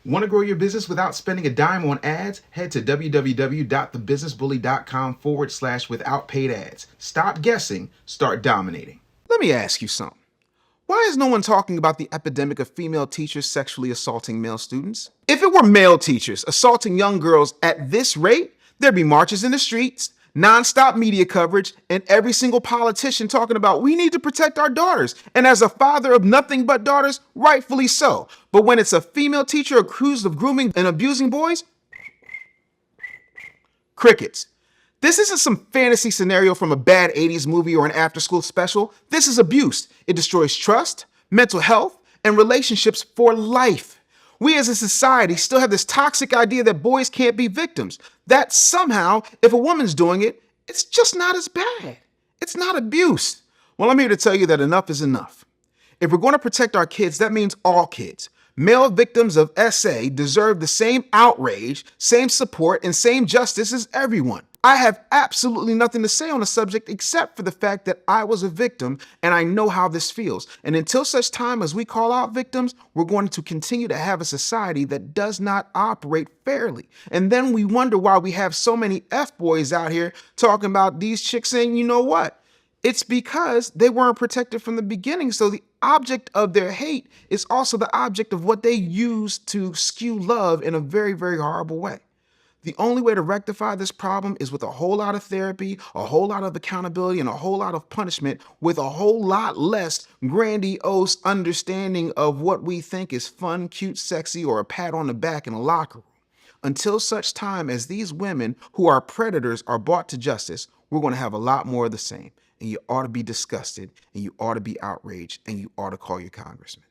Want to grow your business without spending a dime on ads? Head to www.thebusinessbully.com/without paid ads. Stop guessing, start dominating. Let me ask you something. Why is no one talking about the epidemic of female teachers sexually assaulting male students? If it were male teachers assaulting young girls at this rate, there'd be marches in the streets, nonstop media coverage, and every single politician talking about we need to protect our daughters. And as a father of nothing but daughters, rightfully so. But when it's a female teacher accused of grooming and abusing boys, crickets. This isn't some fantasy scenario from a bad 80s movie or an after-school special. This is abuse. It destroys trust, mental health, and relationships for life. We as a society still have this toxic idea that boys can't be victims. That somehow, if a woman's doing it, it's just not as bad. It's not abuse. Well, I'm here to tell you that enough is enough. If we're going to protect our kids, that means all kids. Male victims of SA deserve the same outrage, same support, and same justice as everyone. I have absolutely nothing to say on the subject except for the fact that I was a victim and I know how this feels. And until such time as we call out victims, we're going to continue to have a society that does not operate fairly. And then we wonder why we have so many F-boys out here talking about these chicks saying, you know what? It's because they weren't protected from the beginning. So the object of their hate is also the object of what they use to skew love in a very, very horrible way. The only way to rectify this problem is with a whole lot of therapy, a whole lot of accountability, and a whole lot of punishment with a whole lot less grandiose understanding of what we think is fun, cute, sexy, or a pat on the back in a locker room. Until such time as these women who are predators are brought to justice, we're going to have a lot more of the same. And you ought to be disgusted, and you ought to be outraged, and you ought to call your congressman.